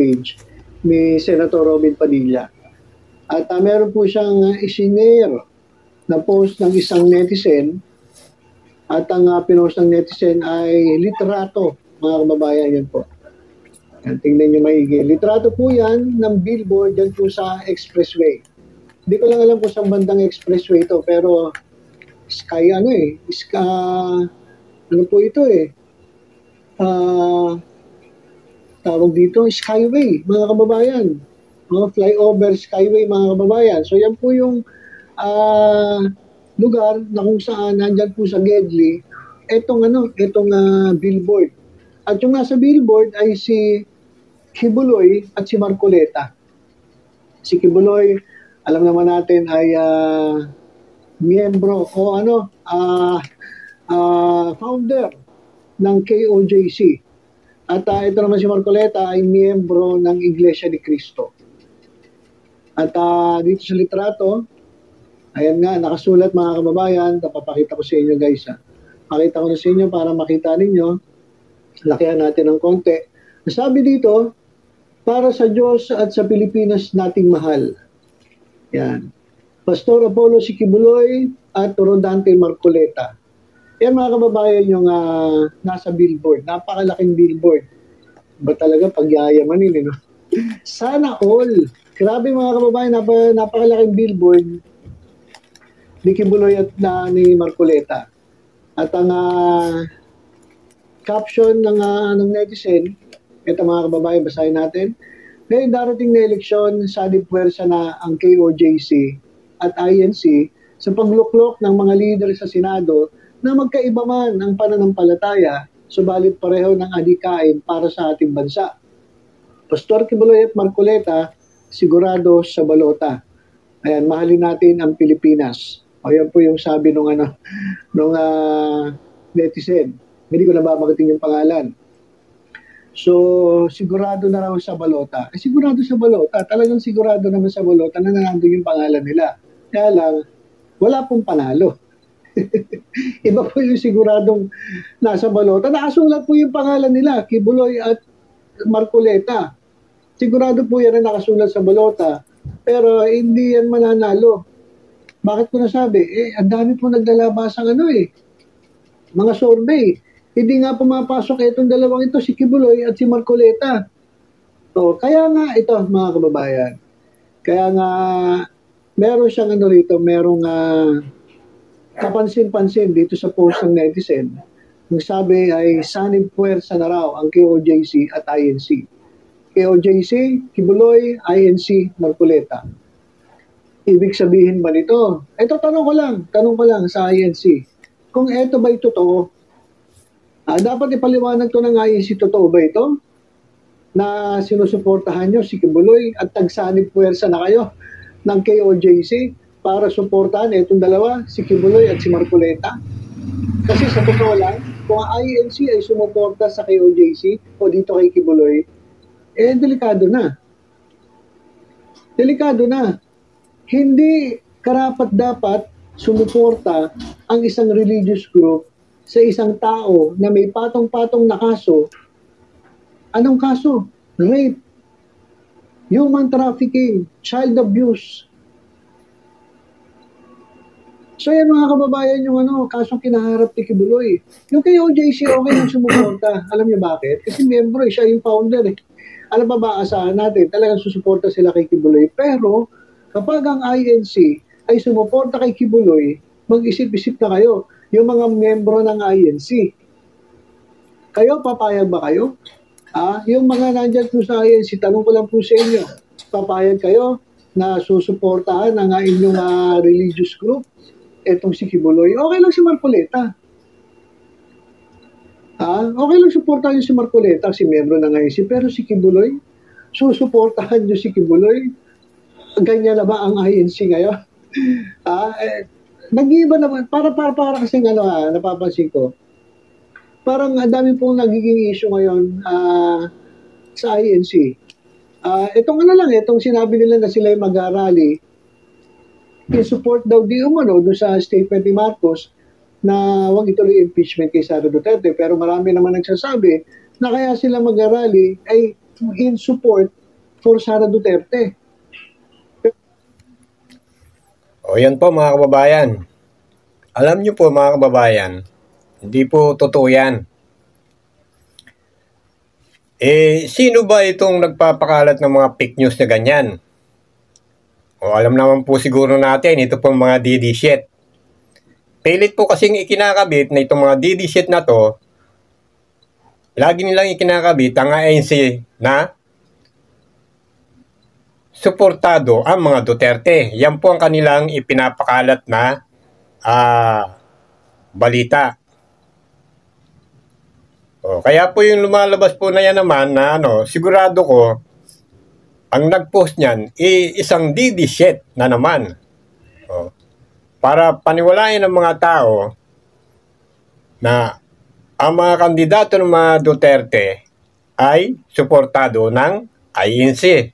page ni Senator Robin Padilla. At meron po siyang isinare na post ng isang netizen, at ang pinost ng netizen ay litrato, mga kababayan, yan po. Yan, tingnan nyo maigi. Litrato po yan ng billboard dyan po sa expressway. Hindi ko lang alam kung saan bandang expressway ito, pero ano po ito tawag dito, skyway, mga kababayan. Mga flyover skyway, mga kababayan. So yan po yung lugar na kung saan nandyan po sa Gedli etong billboard. At yung nasa billboard ay si Kibuloy at si Marcoleta. Si Kibuloy, alam naman natin ay miyembro o founder ng KOJC. At ito naman si Marcoleta ay miyembro ng Iglesia ni Cristo. At dito sa litrato, ayan nga, nakasulat, mga kababayan, napapakita ko sa inyo, guys. Pakita ko na sa inyo para makita ninyo. Lakihan natin ng konti. Sabi dito, para sa Diyos at sa Pilipinas nating mahal. Yan. Pastor Apollo Sikibuloy at Rodante Marcoleta. Yan, mga kababayan, yung nasa billboard. Napakalaking billboard. Ba talaga pagyayamanin, no? Sana all. Grabe, mga kababayan, napakalaking billboard ni Kibuloy at ni Marcoleta. At ang caption ng netizen, ito, mga kababayan, basahin natin. Ngayon darating na eleksyon, sanib puwersa na ang KOJC at INC sa pagluklok ng mga lider sa Senado na magkaiba man ang pananampalataya, subalit pareho ng adikain para sa ating bansa. Pastor Kibuloy at Marcoleta, sigurado sa balota. Ayan, mahalin natin ang Pilipinas. O yan po yung sabi nung netizen. Hindi ko na babanggitin yung pangalan. So, sigurado na raw sa balota. Sigurado sa balota. Talagang sigurado naman sa balota na nandun yung pangalan nila. Kaya lang, wala pong panalo. Iba po yung siguradong nasa balota. Nakasulat po yung pangalan nila, Kibuloy at Marcoleta. Sigurado po yan na nakasulat sa balota. Pero hindi yan mananalo. Bakit ko nasabi? Ang dami po naglalabas ang mga survey. Hindi nga pumapasok itong dalawang ito, si Kibuloy at si Marcoleta. So, kaya nga ito, mga kababayan. Kaya nga, meron siyang merong kapansin-pansin dito sa post ng netizen. Ang sabi ay, sanib puwersa na raw ang KOJC at INC. KOJC, Kibuloy, INC, Marcoleta. Ibig sabihin ba nito? Ito, tanong ko lang sa INC. Kung ito ba'y totoo, dapat ipaliwanag to ng INC, totoo ba ito? Na sinusuportahan nyo si Kibuloy at tagsanib puwersa na kayo ng KOJC para suportahan itong dalawa, si Kibuloy at si Marcoleta? Kasi sa totoo lang, kung ang INC ay sumuporta sa KOJC o dito kay Kibuloy, delikado na. Delikado na. Hindi karapat-dapat sumuporta ang isang religious group sa isang tao na may patong-patong na kaso. Anong kaso? Rape, human trafficking, child abuse. So yan, mga kababayan, yung kasong kinaharap ni Kibuloy. Yung kay OJC, okay lang sumuporta. Alam niyo bakit? Kasi member, siya yung founder. Alam ba asahan natin? Talagang susuporta sila kay Kibuloy. Pero kapag ang INC ay sumuporta kay Kibuloy, mag-isip-isip na kayo. Yung mga membro ng INC. Kayo, papayag ba kayo? Yung mga nandyan po sa INC, tanong ko lang po sa inyo, papayag kayo na susuportahan ang inyong religious group? Etong si Kibuloy, okay lang si Marcoleta. Okay lang suportahan nyo si Marcoleta, si membro ng INC, pero si Kibuloy, susuportahan nyo si Kibuloy? Ganyan na ba ang INC ngayon? Nag-iiba naman, para kasi napapansin ko, parang dami pong nagiging issue ngayon sa INC. Itong sinabi nila na sila yung mag-arali, in support daw di umano doon sa statement ni Marcos na huwag ituloy impeachment kay Sara Duterte. Pero marami naman nagsasabi na kaya sila mag-arali ay in support for Sara Duterte. O yan po mga kababayan. Alam nyo po mga kababayan, hindi po totoo yan. Sino ba itong nagpapakalat ng mga fake news na ganyan? O alam naman po siguro natin, ito pong mga DD shit. Pilit po kasing ikinakabit na itong mga DD shit na to, lagi nilang ikinakabit ang ANC na suportado ang mga Duterte. Yan po ang kanilang ipinapakalat na balita. O, kaya po yung lumalabas po na yan naman na sigurado ko ang nag-post niyan isang DD shit na naman. O, para paniwalain ng mga tao na ang mga kandidato ng mga Duterte ay suportado ng INC.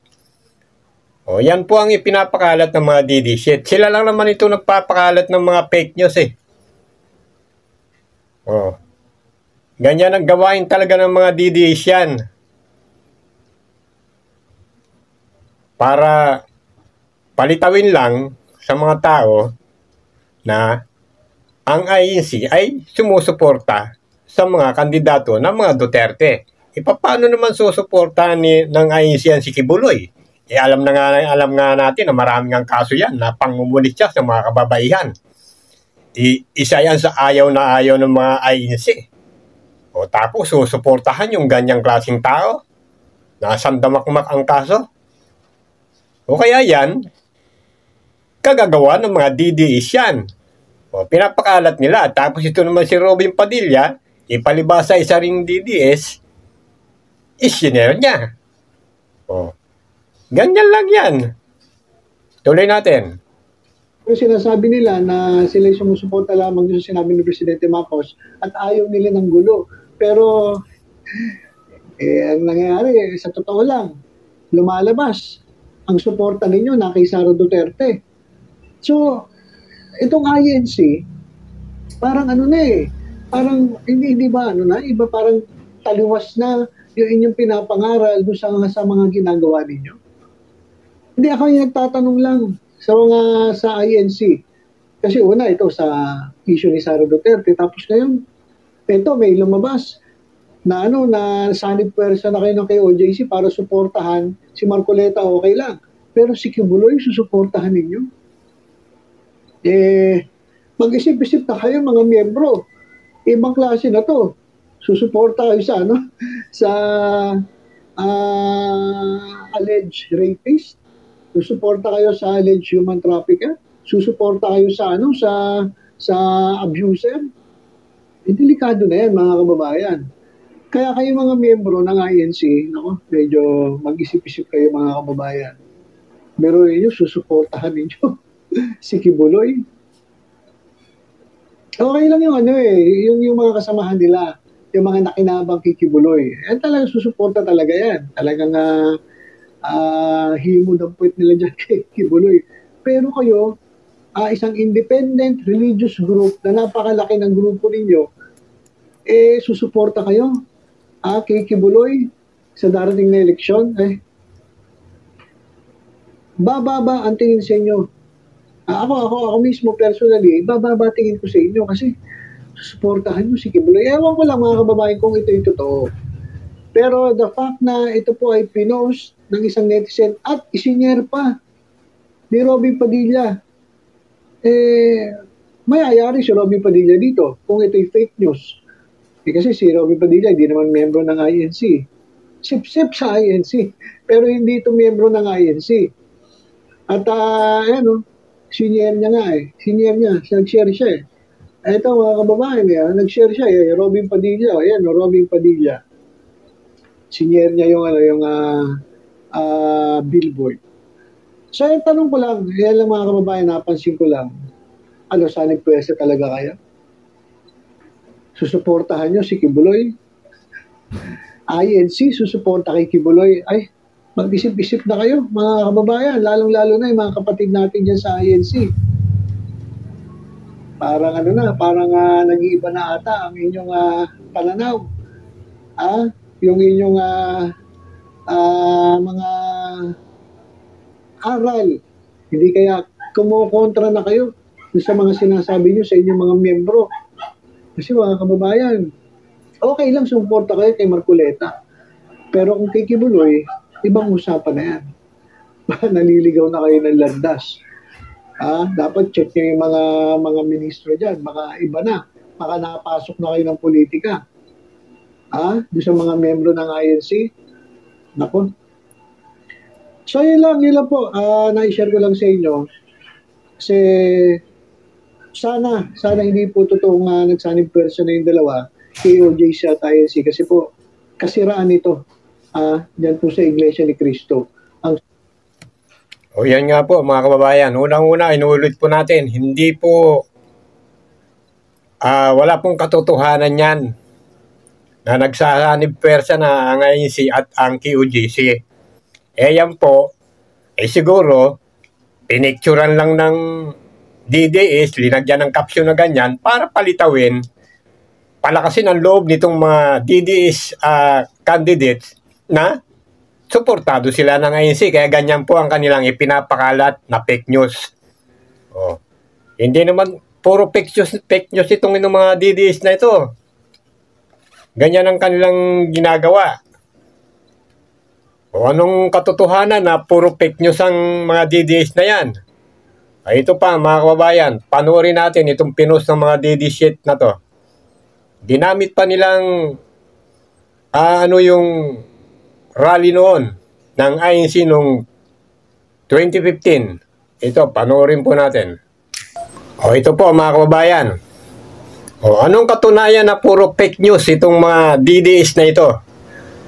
O, yan po ang ipinapakalat ng mga DD shit. Sila lang naman ito nagpapakalat ng mga fake news O, ganyan ang gawain talaga ng mga DDs yan. Para palitawin lang sa mga tao na ang INC ay sumusuporta sa mga kandidato ng mga Duterte. Paano naman susuportahan ng INC yan si Kibuloy? Alam nga natin na maraming ang kaso yan na pangmumulit siya sa mga kababaihan. Isa yan sa ayaw ng mga INC. O tapos susuportahan yung ganyang klaseng tao na sandamakmak ang kaso. O kaya yan, kagagawa ng mga DDS yan. O pinapakalat nila. Tapos ito naman si Robin Padilla, ipalibasa isa ring DDS, isinare niya. O, ganyan lang yan. Tuloy natin. Pero sinasabi nila na sila sumusuporta lamang sa sinabi ni Presidente Marcos at ayaw nila ng gulo. Pero ang nangyayari, sa totoo lang, lumalabas ang suporta ninyo na kay Sara Duterte. So, itong INC, parang parang hindi ba iba parang taliwas na yung inyong pinapangaral doon sa mga ginagawa ninyo. Hindi ako yung nagtatanong lang sa INC. Kasi una, ito sa issue ni Sara Duterte. Tapos ngayon, ito may lumabas na na sanib pwersa na kayo ng kay OJC para suportahan si Marcoleta, okay lang. Pero si Kibuloy, susuportahan ninyo. Mag-isip-isip na kayo mga miyembro. Ibang klase na to. Susuporta kayo sa alleged rapist. Susuporta kayo sa alleged human trafficker. Susuporta kayo sa abuser. Delikado na yan mga kababayan. Kaya kayo mga miyembro ng INC, medyo mag-isip-isip kayo mga kababayan. Pero ninyo, susuportahan ninyo si Kibuloy. Okay lang yung mga kasamahan nila, yung mga nakinabang kay Kibuloy. Talagang susuporta talaga yan. Talagang himod ang puwit nila dyan kay Kibuloy. Pero kayo, isang independent religious group na napakalaki ng grupo ninyo, susuporta kayo kay Kibuloy sa darating na eleksyon. Bababa ang tingin sa inyo. Ako mismo personally, bababa tingin ko sa inyo kasi susuportahan nyo si Kibuloy. Ewan ko lang mga kababayan kung ito yung totoo. Pero the fact na ito po ay pinost ng isang netizen at isinyer pa ni Robin Padilla, mayayari si Robin Padilla dito kung ito'y fake news. Kasi si Robin Padilla hindi naman miyembro ng INC. Sip-sip sa INC, pero hindi ito miyembro ng INC. At sinyer niya nga sinyer niya, nag-share siya Ito mga kababayan nag-share siya Robin Padilla, Robin Padilla. Sinyer niya yung billboard. So yung tanong ko lang, yan lang mga kababayan, napansin ko lang, sanib pwersa talaga kayo? Susuportahan nyo si Kibuloy? INC, susuporta kay Kibuloy? Mag-isip-isip na kayo, mga kababayan, lalong-lalo na yung mga kapatid natin dyan sa INC. Parang parang nag-iiba na ata ang inyong pananaw. Yung inyong mga aral. Hindi kaya kumukontra na kayo sa mga sinasabi nyo sa inyong mga miyembro. Kasi mga kababayan, okay lang sumuporta kayo kay Marcoleta. Pero kung kay Kibuloy, ibang usapan na yan. Naliligaw na kayo ng landas. Dapat check nyo yung mga ministro dyan. Baka iba na. Baka nakapasok na kayo ng politika. Doon sa mga membro ng INC. Nako. So yun lang po. Na-share ko lang sa inyo. Kasi sana hindi po totoong nagsanib person na yung dalawa, KOJC at INC. Kasi po, kasiraan ito. Dyan po sa Iglesia ni Cristo. O yan nga po mga kababayan, unang-una inuulit po natin, hindi po wala pong katotohanan yan na nagsasanib persa na ang INC at ang QGC. Yan po, siguro pinicturan lang ng DDS, linagyan ng caption na ganyan para palitawin, palakasin ang loob nitong mga DDS candidates na suportado sila ng INC, kaya ganyan po ang kanilang ipinapakalat na fake news. Hindi naman puro fake news itong mga DDS na ito. Ganyan ang kanilang ginagawa. Anong katotohanan na puro fake news ang mga DDS na yan? Ito pa mga kababayan, panoorin natin itong pinost ng mga DDS shit na to. Ginamit pa nilang yung rally noon ng INC noong 2015. Ito, panoorin po natin. Ito po mga kababayan. Anong katunayan na puro fake news itong mga DDS na ito?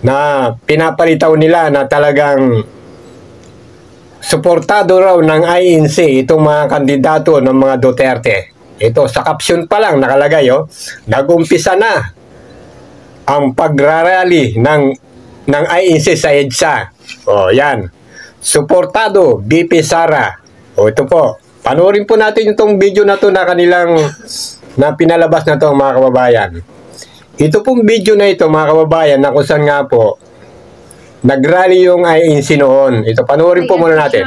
Na pinapalitaw nila na talagang suportado raw ng INC itong mga kandidato ng mga Duterte. Ito, sa caption pa lang nakalagay, nag-umpisa na ang pagrarally ng INC sa EDSA. Yan. Suportado, BP Sara. Ito po. Panoorin po natin itong video na to na kanilang na pinalabas na to mga kababayan. Ito pong video na ito mga kababayan na kung saan nga po nag-rally yung INC noon. Ito, panoorin po muna natin.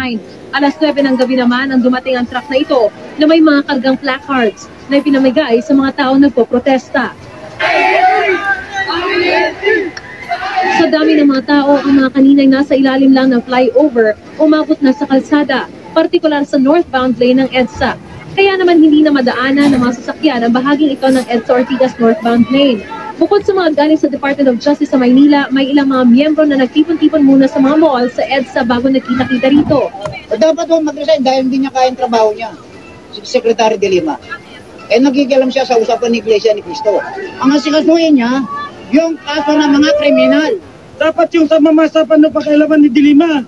Alas 9 ng gabi naman ang dumating ang truck na ito na may mga kargang placards na ipinamigay sa mga tao nagpo-protesta. Sa dami ng mga tao, ang mga kaninay nasa ilalim lang ng flyover, umabot na sa kalsada, partikular sa northbound lane ng EDSA. Kaya naman hindi na madaanan ng mga sasakyan ang bahaging ito ng EDSA Ortigas northbound lane. Bukod sa mga galing sa Department of Justice sa Maynila, may ilang mga miyembro na nagtipon-tipon muna sa mga mall sa EDSA bago nagkita-kita rito. Dapat mag-resign dahil hindi niya kayang trabaho niya, si Secretary de Lima. Nagigialam siya sa usapan ng Iglesia ni Cristo. Ang asikasuhin niya, yung kaso ng mga kriminal. Dapat yung sa mamasapan ng pakailaman ni Dilima.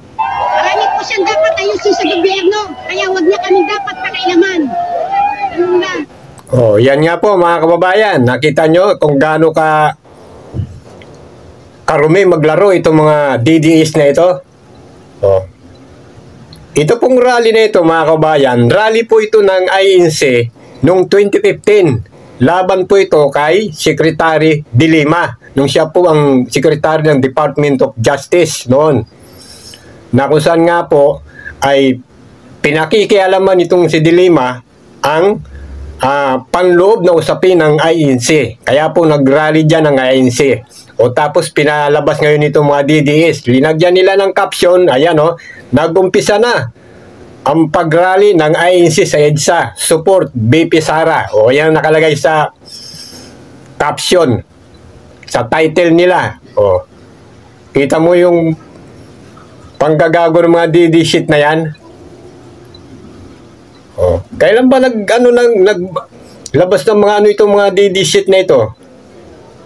Marami po siyang dapat ayusin sa gobyerno, kaya wag niya kami dapat pakailaman. Ano na? Yan nga po mga kababayan. Nakita nyo kung gaano karumi maglaro itong mga DDS na ito. Ito pong rally na ito mga kababayan, rally po ito ng INC noong 2015. Laban po ito kay Secretary de Lima, nung siya po ang Secretary ng Department of Justice noon. Na kung saan nga po ay pinakikialaman itong si de Lima ang panloob na usapin ng INC. Kaya po nag-rally dyan ng INC. Tapos pinalabas ngayon itong mga DDS. Linagyan nila ng caption, ayan nag-umpisa na ang pag-rally ng INC sa EDSA. Support BP Sara. Yan nakalagay sa caption. Sa title nila. Kita mo yung panggagago ng mga DD shit na yan. Kailan ba naglabas ng mga itong mga DD shit na ito?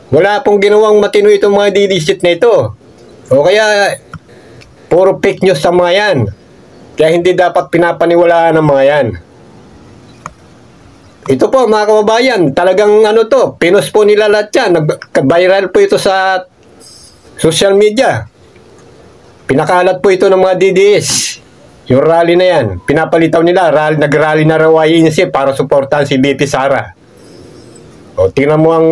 Wala pong ginawang matino itong mga DD shit na ito. Kaya puro fake news sa mga yan. Kaya hindi dapat pinapaniwalaan ng mga yan. Ito po mga kababayan, talagang pinost po nila lahat yan. Nag-viral po ito sa social media. Pinakalat po ito ng mga DDS. Yung rally na yan, pinapalitaw nila, nag-rally na raw INC para suportahan si BP Sara. Tingnan mo ang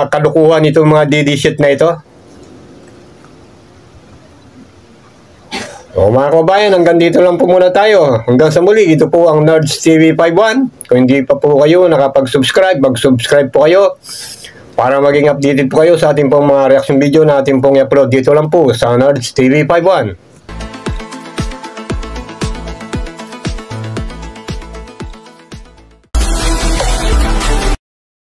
kalukuhan itong mga DD shit na ito. So mga kabayan, hanggang dito lang po muna tayo. Hanggang sa muli, ito po ang Nerds TV 51. Kung hindi pa po kayo nakapag-subscribe, mag-subscribe po kayo para maging updated po kayo sa ating pong mga reaction video na ating pong i-upload. Dito lang po sa Nerds TV 51.